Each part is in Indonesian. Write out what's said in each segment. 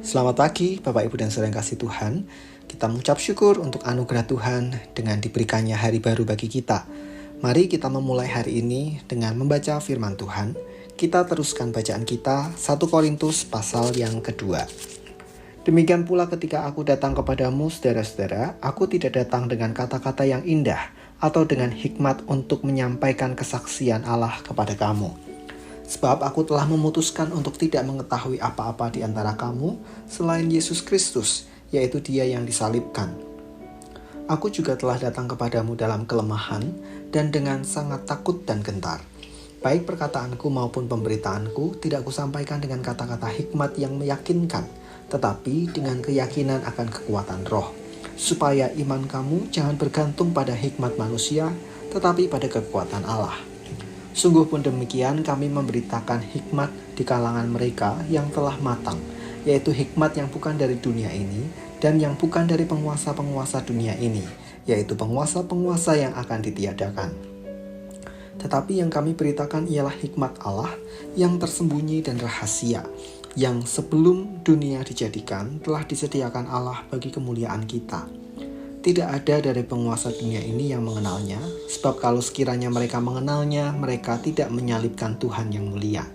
Selamat pagi Bapak Ibu dan Saudara yang kasih Tuhan. Kita mengucap syukur untuk anugerah Tuhan dengan diberikannya hari baru bagi kita. Mari kita memulai hari ini dengan membaca firman Tuhan. Kita teruskan bacaan kita 1 Korintus pasal yang kedua. Demikian pula ketika aku datang kepadamu saudara-saudara, aku tidak datang dengan kata-kata yang indah atau dengan hikmat untuk menyampaikan kesaksian Allah kepada kamu. Sebab aku telah memutuskan untuk tidak mengetahui apa-apa di antara kamu selain Yesus Kristus, yaitu Dia yang disalibkan. Aku juga telah datang kepadamu dalam kelemahan dan dengan sangat takut dan gentar. Baik perkataanku maupun pemberitaanku tidak kusampaikan dengan kata-kata hikmat yang meyakinkan, tetapi dengan keyakinan akan kekuatan roh, supaya iman kamu jangan bergantung pada hikmat manusia, tetapi pada kekuatan Allah. Sungguh pun demikian kami memberitakan hikmat di kalangan mereka yang telah matang, yaitu hikmat yang bukan dari dunia ini dan yang bukan dari penguasa-penguasa dunia ini, yaitu penguasa-penguasa yang akan ditiadakan. Tetapi yang kami beritakan ialah hikmat Allah yang tersembunyi dan rahasia, yang sebelum dunia dijadikan telah disediakan Allah bagi kemuliaan kita. Tidak ada dari penguasa dunia ini yang mengenalnya, sebab kalau sekiranya mereka mengenalnya, mereka tidak menyalibkan Tuhan yang mulia.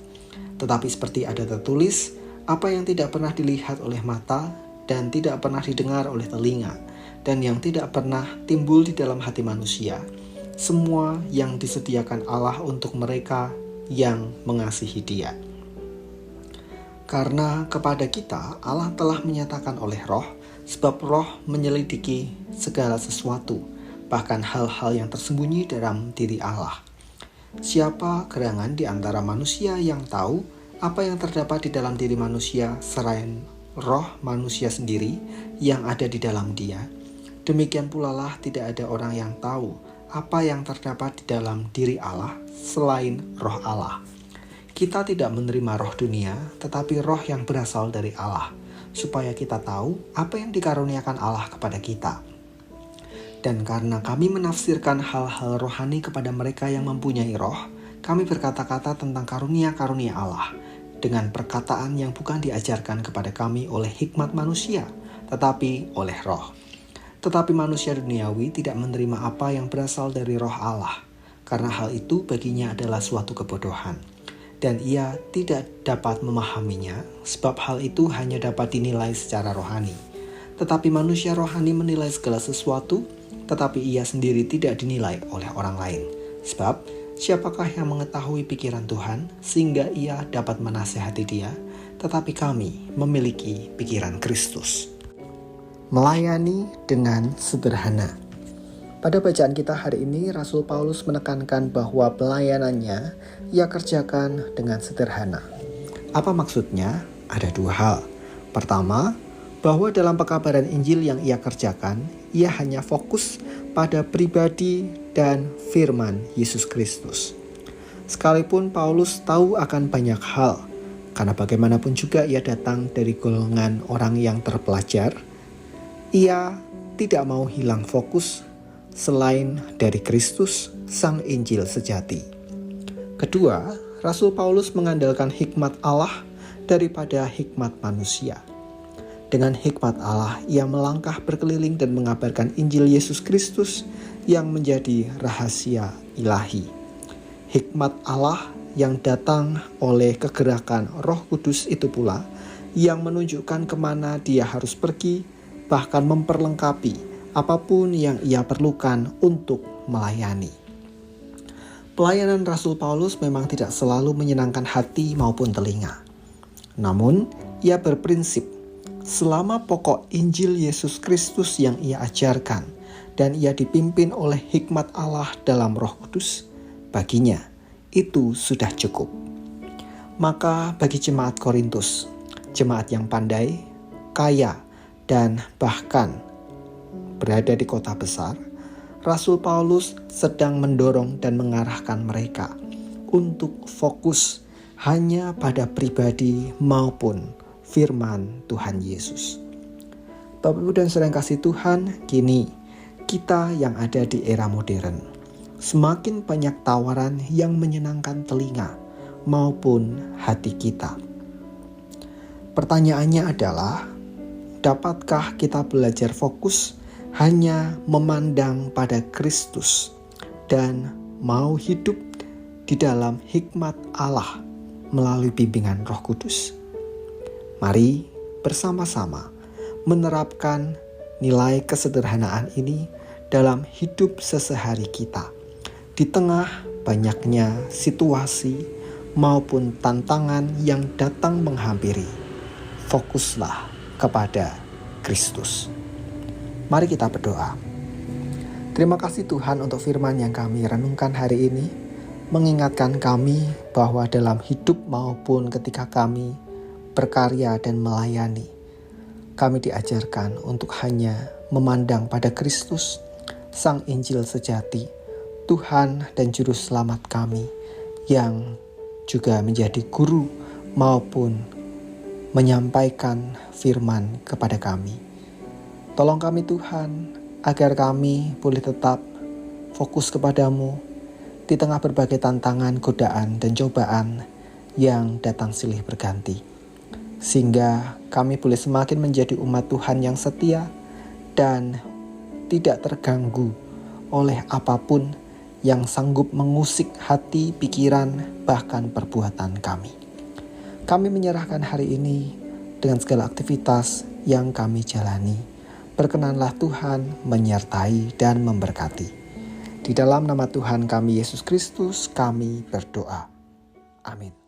Tetapi seperti ada tertulis, apa yang tidak pernah dilihat oleh mata, dan tidak pernah didengar oleh telinga, dan yang tidak pernah timbul di dalam hati manusia, semua yang disediakan Allah untuk mereka yang mengasihi Dia. Karena kepada kita Allah telah menyatakan oleh Roh, sebab Roh menyelidiki segala sesuatu, bahkan hal-hal yang tersembunyi dalam diri Allah. Siapa gerangan di antara manusia yang tahu apa yang terdapat di dalam diri manusia selain roh manusia sendiri yang ada di dalam dia? Demikian pula lah tidak ada orang yang tahu apa yang terdapat di dalam diri Allah selain roh Allah. Kita tidak menerima roh dunia, tetapi roh yang berasal dari Allah, supaya kita tahu apa yang dikaruniakan Allah kepada kita. Dan karena kami menafsirkan hal-hal rohani kepada mereka yang mempunyai roh, kami berkata-kata tentang karunia-karunia Allah, dengan perkataan yang bukan diajarkan kepada kami oleh hikmat manusia, tetapi oleh roh. Tetapi manusia duniawi tidak menerima apa yang berasal dari roh Allah, karena hal itu baginya adalah suatu kebodohan. Dan ia tidak dapat memahaminya, sebab hal itu hanya dapat dinilai secara rohani. Tetapi manusia rohani menilai segala sesuatu, tetapi ia sendiri tidak dinilai oleh orang lain. Sebab siapakah yang mengetahui pikiran Tuhan, sehingga ia dapat menasihati dia, tetapi kami memiliki pikiran Kristus. Melayani dengan sederhana. Pada bacaan kita hari ini, Rasul Paulus menekankan bahwa pelayanannya ia kerjakan dengan sederhana. Apa maksudnya? Ada dua hal. Pertama, bahwa dalam pekabaran Injil yang ia kerjakan, ia hanya fokus pada pribadi dan firman Yesus Kristus. Sekalipun Paulus tahu akan banyak hal, karena bagaimanapun juga ia datang dari golongan orang yang terpelajar, ia tidak mau hilang fokus selain dari Kristus, Sang Injil sejati. Kedua, Rasul Paulus mengandalkan hikmat Allah daripada hikmat manusia. Dengan hikmat Allah, ia melangkah berkeliling dan mengabarkan Injil Yesus Kristus yang menjadi rahasia ilahi. Hikmat Allah yang datang oleh kegerakan Roh Kudus itu pula yang menunjukkan kemana dia harus pergi, bahkan memperlengkapi apapun yang ia perlukan untuk melayani. Pelayanan Rasul Paulus memang tidak selalu menyenangkan hati maupun telinga. Namun, ia berprinsip, selama pokok Injil Yesus Kristus yang ia ajarkan dan ia dipimpin oleh hikmat Allah dalam Roh Kudus, baginya itu sudah cukup. Maka bagi jemaat Korintus, jemaat yang pandai, kaya, dan bahkan berada di kota besar, Rasul Paulus sedang mendorong dan mengarahkan mereka untuk fokus hanya pada pribadi maupun firman Tuhan Yesus. Bapak Ibu dan Saudara yang kasih Tuhan, kini kita yang ada di era modern, semakin banyak tawaran yang menyenangkan telinga maupun hati kita. Pertanyaannya adalah, dapatkah kita belajar fokus hanya memandang pada Kristus dan mau hidup di dalam hikmat Allah melalui bimbingan Roh Kudus? Mari bersama-sama menerapkan nilai kesederhanaan ini dalam hidup sehari-hari kita. Di tengah banyaknya situasi maupun tantangan yang datang menghampiri, fokuslah kepada Kristus. Mari kita berdoa. Terima kasih Tuhan untuk firman yang kami renungkan hari ini, mengingatkan kami bahwa dalam hidup maupun ketika kami berkarya dan melayani, kami diajarkan untuk hanya memandang pada Kristus, Sang Injil sejati, Tuhan dan Juru Selamat kami, yang juga menjadi guru maupun menyampaikan firman kepada kami. Tolong kami Tuhan, agar kami boleh tetap fokus kepadamu di tengah berbagai tantangan, godaan, dan cobaan yang datang silih berganti. Sehingga kami boleh semakin menjadi umat Tuhan yang setia dan tidak terganggu oleh apapun yang sanggup mengusik hati, pikiran, bahkan perbuatan kami. Kami menyerahkan hari ini dengan segala aktivitas yang kami jalani. Berkenanlah Tuhan menyertai dan memberkati. Di dalam nama Tuhan kami Yesus Kristus kami berdoa. Amin.